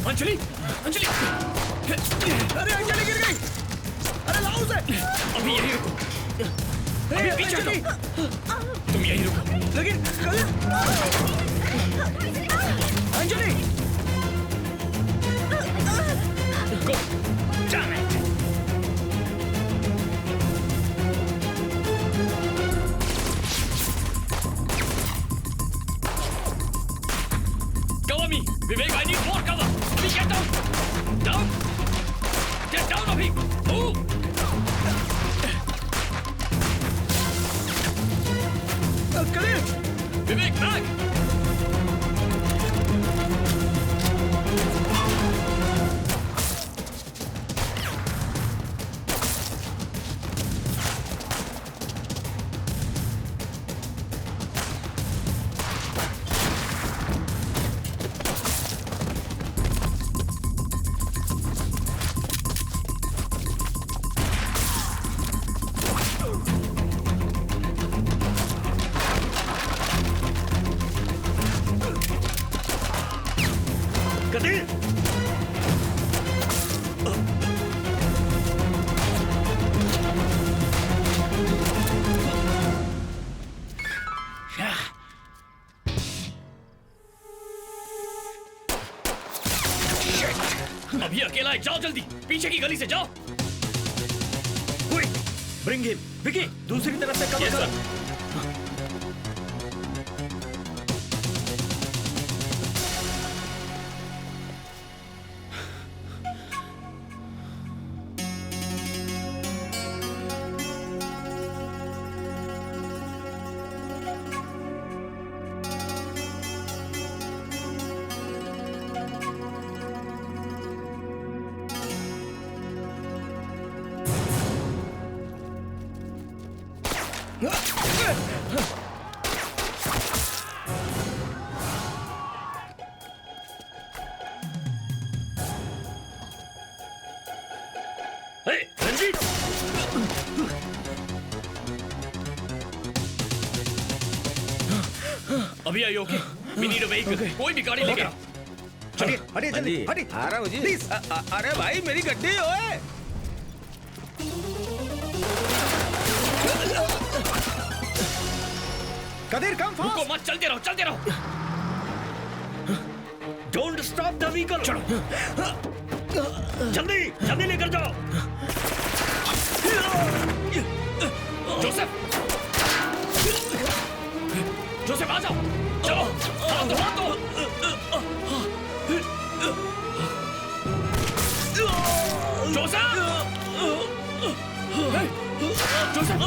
अंजलि, अंजलि, अरे अंजलि गिर गई। अरे लाओ उसे। अभी यही रुको, अभी पीछे हटो, तुम यही रुको। लेकिन अंजलि, गो, damn it! Cover me, Vivek. I need more cover. Abhi get down, down, get down, Abhi. Move. कलील, Vivek, back. कलील, अभी अकेला है, जाओ जल्दी, पीछे की गली से जाओ। Quick, bring him. विकी, दूसरी तरफ से कवर Yes, करो। sir. Hey, रंजीत, अभी आई okay, we need a vehicle, कोई भी गाड़ी लेके आओ। हटिए, हटिए जल्दी, हटिए। आ रहा हूँ जी। प्लीज। अरे भाई मेरी गड्डी ओए। कदीर, कम रुको फास्ट। मत, चलते रहो, चलते रहो। Don't stop the vehicle. चलो, जल्दी, जल्दी लेकर जाओ। जोसेफ, जोसेफ आ जाओ, चलो, हाथ दो, हाथ दो। जोसेफ, हे, जोसेफ,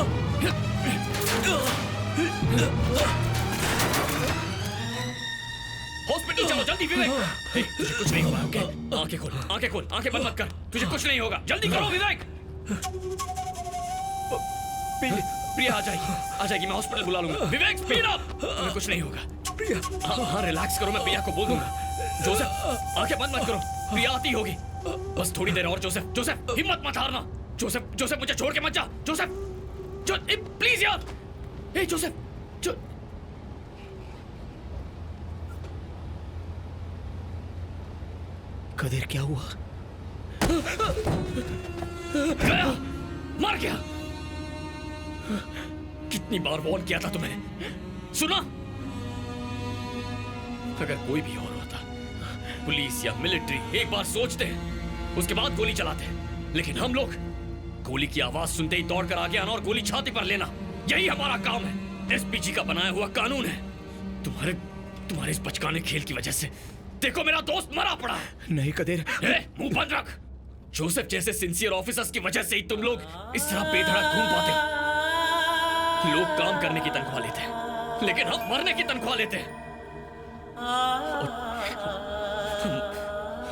हॉस्पिटल चलो जल्दी विवेक। हे, तुझे कुछ नहीं होगा, ओके? आंखें खोल, आंखें खोल, आंखें बंद मत कर, तुझे कुछ नहीं होगा, जल्दी करो विवेक। प्रिया आ जाएगी, मैं हॉस्पिटल बुला लूंगा। विवेक स्पीड अप, तुम्हें कुछ नहीं होगा। प्रिया, हाँ रिलैक्स करो, मैं प्रिया को बोल दूंगा। जोसेफ आंखें बंद मत करो, प्रिया आती होगी, बस थोड़ी देर और। जोसेफ, जोसेफ हिम्मत मत हारना। जोसेफ, जोसेफ मुझे छोड़ के मत जा। जोसेफ, प्लीज यार। ए जोसेफ, कदीर क्या हुआ? गया, मर गया। कितनी बार वार्न किया था तुम्हें, सुना? अगर कोई भी और होता, पुलिस या मिलिट्री, एक बार सोचते हैं, उसके बाद गोली चलाते हैं, लेकिन हम लोग गोली की आवाज सुनते ही दौड़ कर आगे आना और गोली छाती पर लेना, यही हमारा काम है। एसपीजी का बनाया हुआ कानून है। तुम्हारे इस बचकाने खेल की वजह से देखो मेरा दोस्त मरा पड़ा है। नहीं कदीर, मुंह बंद रख। जोसेफ जैसे सिंसियर ऑफिसर्स की वजह से ही तुम लोग इस तरह बेधड़क घूम पाते हो। लोग काम करने की तनख्वाह लेते हैं, लेकिन हम मरने की तनख्वाह लेते हैं।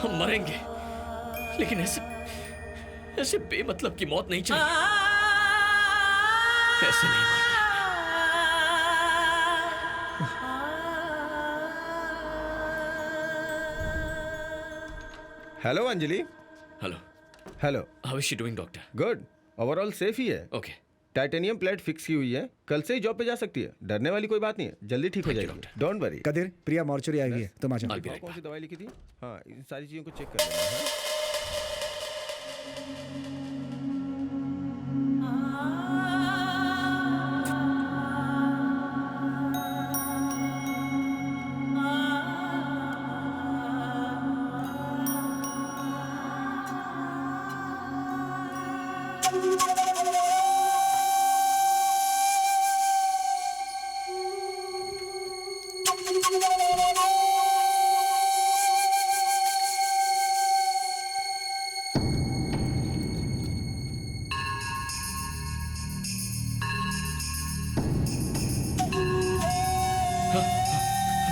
हम मरेंगे, लेकिन ऐसे बेमतलब की मौत नहीं चाहिए। ऐसे नहीं मरना। Hello Anjali. Hello, hello. How is she doing doctor? Good, overall safe ही है। ओके, टाइटेनियम प्लेट फिक्स की हुई है, कल से ही जॉब पे जा सकती है। डरने वाली कोई बात नहीं है, जल्दी ठीक हो जाएगी, don't worry. Qadir, Priya mortuary आई हुई है, तुम आ जाओ। कौन सी दवाई लिखी थी? हाँ, इन सारी चीजों को चेक कर लेना है।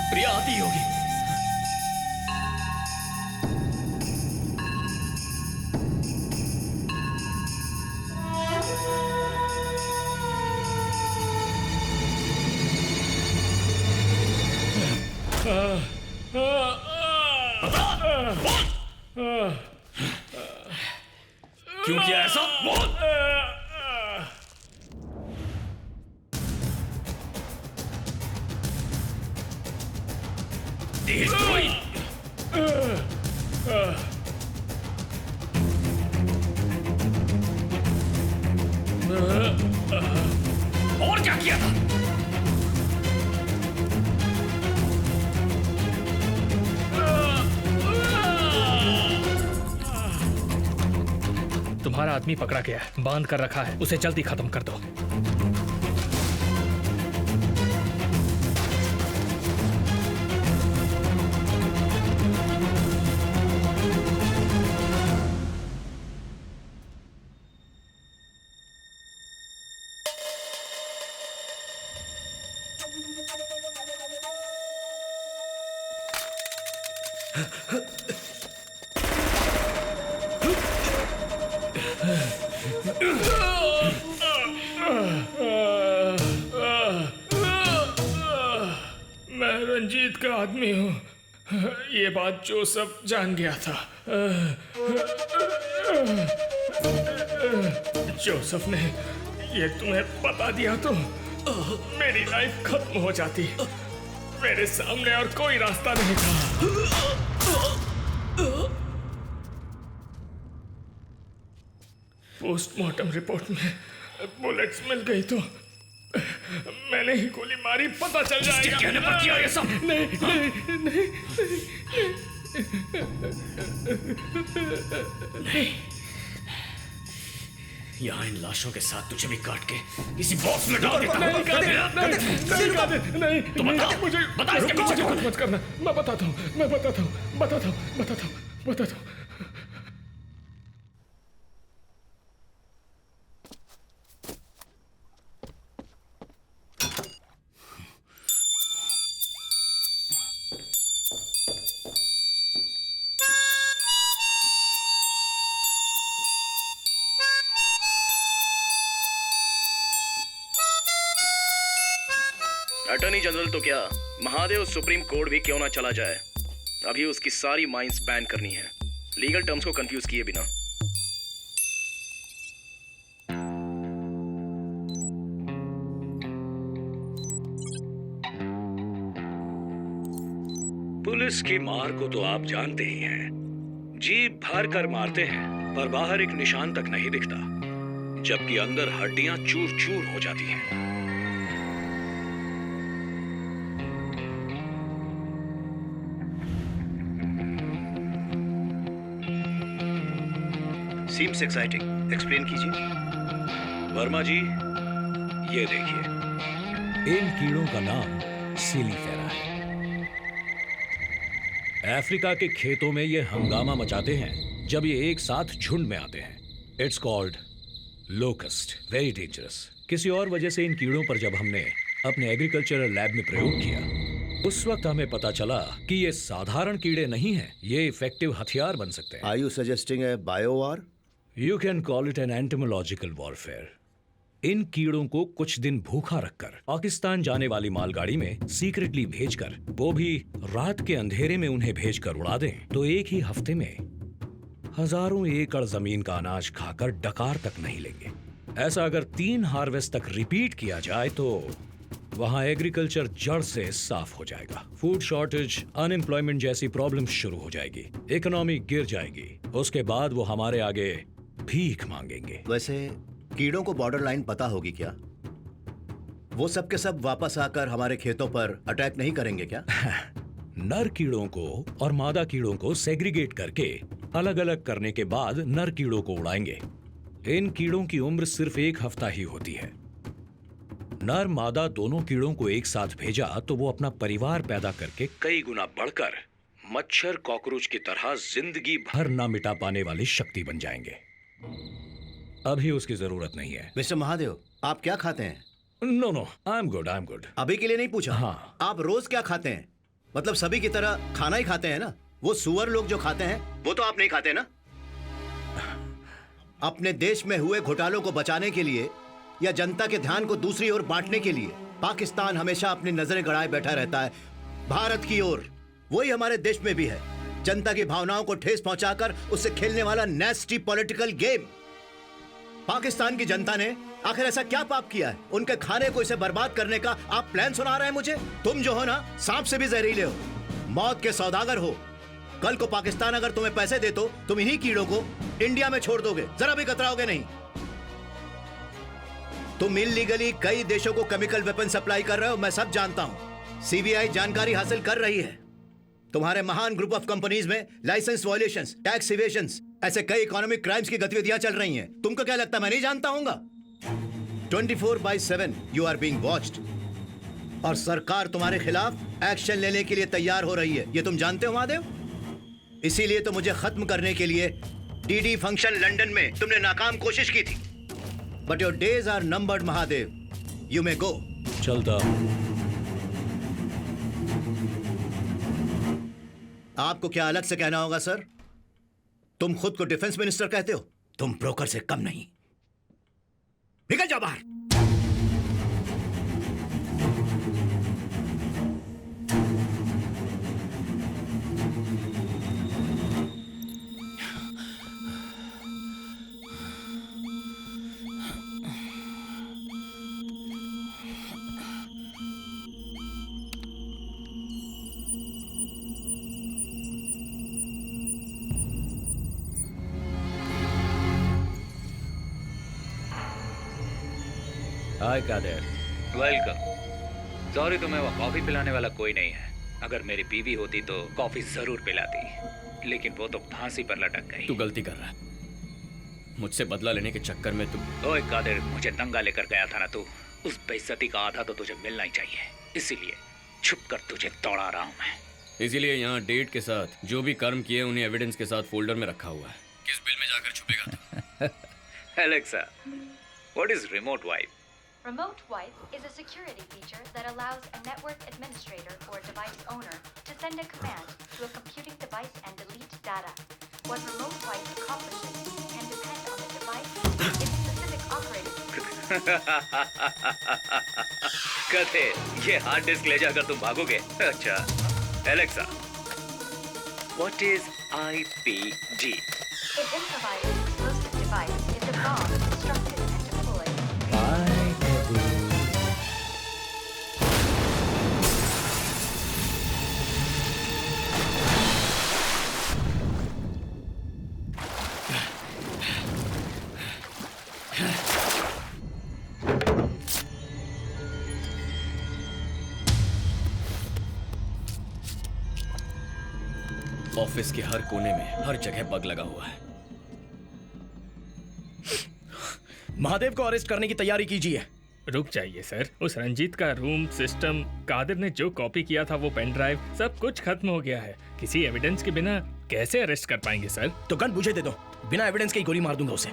प्रिया आती होगी। क्यों किया ऐसा? बोल। देशद्रोही। और क्या किया था? तुम्हारा आदमी पकड़ा गया है, बांध कर रखा है, उसे जल्दी खत्म कर दो। मैं रंजीत का आदमी हूँ, ये बात जोसेफ जान गया था। जोसेफ ने ये तुम्हें बता दिया तो मेरी लाइफ खत्म हो जाती। मेरे सामने और कोई रास्ता नहीं था। पोस्टमार्टम रिपोर्ट में बुलेट्स मिल गई तो मैंने ही गोली मारी, पता चल जाएगा। कहने पर किया ये सब? नहीं नहीं नहीं, नहीं। यहाँ इन लाशों के साथ तुझे भी काट के किसी बॉक्स में डाल देता हूँ। नहीं, तो बता इसके पीछे कौन है? मत करना, मैं बताता हूँ। अटॉर्नी जनरल तो क्या, महादेव सुप्रीम कोर्ट भी क्यों ना चला जाए, अभी उसकी सारी माइंस बैन करनी है, लीगल टर्म्स को कंफ्यूज किए बिना। पुलिस की मार को तो आप जानते ही हैं, जीप भर कर मारते हैं पर बाहर एक निशान तक नहीं दिखता, जबकि अंदर हड्डियां चूर चूर हो जाती हैं। सीम्स एक्साइटिंग, एक्सप्लेन कीजिए। वर्मा जी, ये देखिए, इन कीड़ों का नाम सिलीफेरा है। अफ्रीका के खेतों में ये हंगामा मचाते हैं जब ये एक साथ झुंड में आते हैं। It's called locust, very dangerous. किसी और वजह से इन कीड़ों पर जब हमने अपने एग्रीकल्चरल लैब में प्रयोग किया, उस वक्त हमें पता चला कि ये साधारण कीड़े नहीं हैं, ये इफेक्टिव हथियार बन सकते हैं। Are you suggesting a bio-war? You can call it an entomological warfare. इन कीड़ों को कुछ दिन भूखा रखकर पाकिस्तान जाने वाली मालगाड़ी में सीक्रेटली भेजकर, वो भी रात के अंधेरे में उन्हें भेजकर उड़ा दें, तो एक ही हफ्ते में हजारों एकड़ जमीन का अनाज खाकर डकार तक नहीं लेंगे। ऐसा अगर 3 हार्वेस्ट तक रिपीट किया जाए तो वहां एग्रीकल्चर जड़ से साफ हो जाएगा। फूड शॉर्टेज, अनएम्प्लॉयमेंट जैसी प्रॉब्लम्स शुरू हो जाएगी, इकोनॉमी गिर जाएगी। उसके बाद वो हमारे आगे भीख मांगेंगे। वैसे कीड़ों को बॉर्डर लाइन पता होगी क्या? वो सब के सब वापस आकर हमारे खेतों पर अटैक नहीं करेंगे क्या? नर कीड़ों को और मादा कीड़ों को सेग्रीगेट करके अलग अलग करने के बाद नर कीड़ों को उड़ाएंगे। इन कीड़ों की उम्र सिर्फ 1 हफ्ता ही होती है। नर मादा दोनों कीड़ों को एक साथ भेजा तो वो अपना परिवार पैदा करके कई गुना बढ़कर मच्छर कॉकरोच की तरह जिंदगी भर ना मिटा पाने वाली शक्ति बन जाएंगे। अभी उसकी जरूरत नहीं है। मिस्टर महादेव, आप क्या खाते हैं? No, I am good. अभी के लिए नहीं पूछा। हाँ। आप रोज क्या खाते हैं? मतलब सभी की तरह खाना ही खाते हैं ना? वो सुअर लोग जो खाते हैं वो तो आप नहीं खाते ना? अपने देश में हुए घोटालों को बचाने के लिए या जनता के ध्यान को दूसरी ओर बांटने के लिए पाकिस्तान हमेशा अपनी नजरें गड़ाए बैठा रहता है भारत की ओर। वही हमारे देश में भी है, जनता की भावनाओं को ठेस पहुंचाकर उससे खेलने वाला नेस्टी पॉलिटिकल गेम। पाकिस्तान की जनता ने आखिर ऐसा क्या पाप किया है? उनके खाने को इसे बर्बाद करने का आप प्लान सुना रहे हैं मुझे? तुम जो हो ना, सांप से भी जहरीले हो, मौत के सौदागर हो। कल को पाकिस्तान अगर तुम्हें पैसे दे तो तुम इन्हीं कीड़ों को इंडिया में छोड़ दोगे, जरा भी कतराओगे नहीं। तुम इल्लीगली कई देशों को केमिकल वेपन सप्लाई कर रहे हो, मैं सब जानता हूं। सीबीआई जानकारी हासिल कर रही है। तुम्हारे महान ग्रुप ऑफ कंपनीज में लाइसेंस वायलेशंस, टैक्स इवेशंस, ऐसे कई इकोनॉमिक क्राइम्स की गतिविधियां चल रही हैं। तुमको क्या लगता है मैं नहीं जानता हूंगा? 24/7 यू आर बीइंग वॉच्ड और सरकार तुम्हारे खिलाफ एक्शन लेने के लिए तैयार हो रही है। ये तुम जानते हो महादेव? इसीलिए तो मुझे खत्म करने के लिए डीडी फंक्शन लंदन में तुमने नाकाम कोशिश की थी। But your days are numbered Mahadev, you may go. चलता। आपको क्या अलग से कहना होगा सर? तुम खुद को डिफेंस मिनिस्टर कहते हो, तुम ब्रोकर से कम नहीं। निकल जाओ बाहर। हाय कादर। वेलकम। सॉरी, तुम्हें वो कॉफी पिलाने वाला कोई नहीं है। अगर मेरी बीवी होती तो कॉफी जरूर पिलाती, लेकिन वो तो फांसी पर लटक गई। तू गलती कर रहा है। मुझझसे बदला लेने के चक्कर में तुम। ओए कादिर, मुझे दंगा लेकर गया था ना तू, उस बेइज्जती का आधा तो तुझे मिलना ही चाहिए। इसीलिए छुप कर तुझे दौड़ा रहा हूँ मैं। इसीलिए यहाँ डेट के साथ जो भी कर्म किए उन्हें एविडेंस के साथ फोल्डर में रखा हुआ है। किस बिल में जाकर छुपेगा तू? Alexa, what is remote wipe? Remote wipe is a security feature that allows a network administrator or device owner to send a command to a computing device and delete data. What remote wipe accomplishes can depend on the device and its specific operating. कहते ये hard disk ले जाकर तुम भागोगे? अच्छा, Alexa, what is IPG? It improvises explosive device is a bomb constructed and deployed. Office के हर कोने में हर जगह बग लगा हुआ है। महादेव को अरेस्ट करने की तैयारी कीजिए। रुक जाइए सर, उस रंजीत का रूम, सिस्टम, कादिर ने जो कॉपी किया था वो पेन ड्राइव, सब कुछ खत्म हो गया है। किसी एविडेंस के बिना कैसे अरेस्ट कर पाएंगे सर? तो गन मुझे दे दो, बिना एविडेंस के ही गोली मार दूंगा उसे।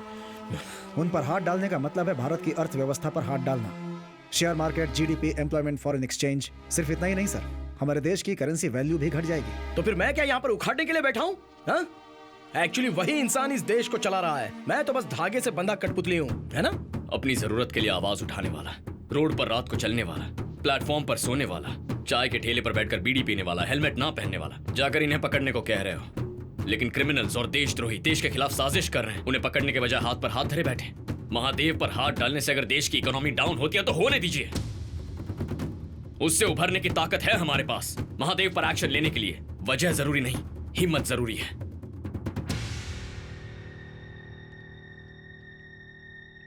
उन पर हाथ डालने का मतलब है भारत की अर्थव्यवस्था पर हाथ डालना। Share market, GDP, employment, foreign exchange, सिर्फ इतना ही नहीं सर, हमारे देश की करेंसी वैल्यू भी घट जाएगी। तो फिर मैं क्या यहाँ पर उखाड़ने के लिए बैठा हूँ? एक्चुअली वही इंसान इस देश को चला रहा है, मैं तो बस धागे से बंधा कठपुतली हूँ, है ना? अपनी जरूरत के लिए आवाज उठाने वाला, रोड पर रात को चलने वाला, प्लेटफॉर्म पर सोने वाला, चाय के ठेले पर बैठकर बीड़ी पीने वाला, हेलमेट ना पहनने वाला। जाकर इन्हें पकड़ने को कह रहे हो, लेकिन क्रिमिनल्स और देशद्रोही देश के खिलाफ साजिश कर रहे हैं। उन्हें पकड़ने के बजाय हाथ पर हाथ धरे बैठे। महादेव पर हाथ डालने से अगर देश की इकोनॉमी डाउन होती है तो होने दीजिए। उससे उभरने की ताकत है हमारे पास। महादेव पर एक्शन लेने के लिए वजह जरूरी नहीं, हिम्मत जरूरी है।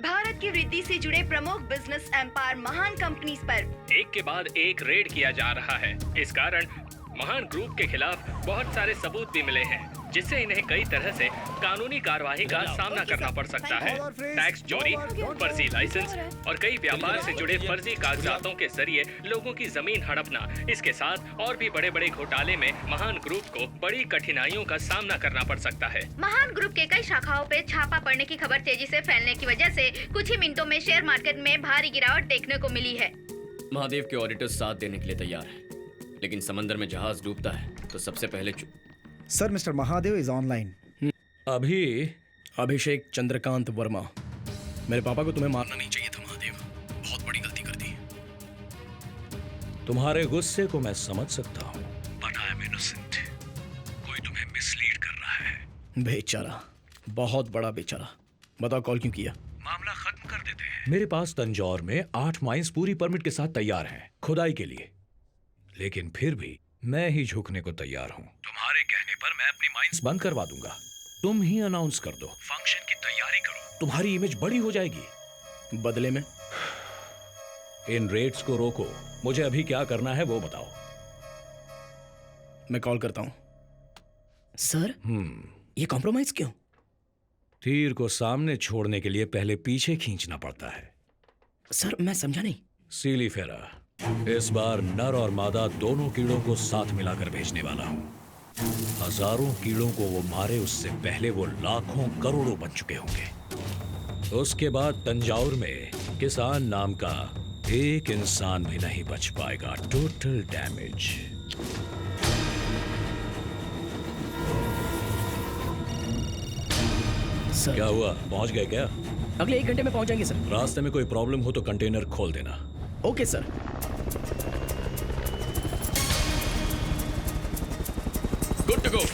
भारत की वृद्धि से जुड़े प्रमुख बिजनेस एम्पायर महान कंपनीज पर एक के बाद एक रेड किया जा रहा है। इस कारण महान ग्रुप के खिलाफ बहुत सारे सबूत भी मिले हैं, जिससे इन्हें कई तरह से कानूनी कार्यवाही का सामना करना पड़ सकता है। टैक्स चोरी, फर्जी लाइसेंस और कई व्यापार से जुड़े फर्जी कागजातों के जरिए लोगों की जमीन हड़पना, इसके साथ और भी बड़े बड़े घोटाले में महान ग्रुप को बड़ी कठिनाइयों का सामना करना पड़ सकता है। महान ग्रुप के कई शाखाओं पे छापा पड़ने की खबर तेजी से फैलने की वजह से कुछ ही मिनटों में शेयर मार्केट में भारी गिरावट देखने को मिली है। महादेव के ऑडिटर्स साथ देने के लिए तैयार है, लेकिन समंदर में जहाज डूबता है तो सबसे पहले sir, mister Mahadev is online. अभी अभिषेक चंद्रकांत वर्मा, मेरे पापा को तुम्हें मारना नहीं चाहिए था महादेव, बहुत बड़ी गलती कर दी। तुम्हारे गुस्से को मैं समझ सकता हूँ, बट आई एम इनोसेंट। कोई तुम्हें मिसलीड कर रहा है। बेचारा, बहुत बड़ा बेचारा। बताओ कॉल क्यों किया? मामला खत्म कर देते हैं। मेरे पास तंजौर में 8 माइंस पूरी परमिट के साथ तैयार हैं खुदाई के लिए, लेकिन फिर भी मैं ही झुकने को तैयार हूं। तुम्हारे कहने पर मैं अपनी माइंस बंद करवा दूंगा। तुम ही अनाउंस कर दो, फंक्शन की तैयारी करो, तुम्हारी इमेज बड़ी हो जाएगी। बदले में इन रेट्स को रोको। मुझे अभी क्या करना है वो बताओ। मैं कॉल करता हूं। सर, ये कॉम्प्रोमाइज क्यों? तीर को सामने छोड़ने के लिए पहले पीछे खींचना पड़ता है। सर, मैं समझा नहीं। सीली फेरा, इस बार नर और मादा दोनों कीड़ों को साथ मिलाकर भेजने वाला हूं। हजारों कीड़ों को वो मारे उससे पहले वो लाखों करोड़ों बन चुके होंगे। उसके बाद तंजाउर में किसान नाम का एक इंसान भी नहीं बच पाएगा। Total damage. क्या हुआ, पहुंच गए क्या? अगले 1 घंटे में पहुंच जाएंगे सर। रास्ते में कोई प्रॉब्लम हो तो कंटेनर खोल देना। Okay sir. Good to go.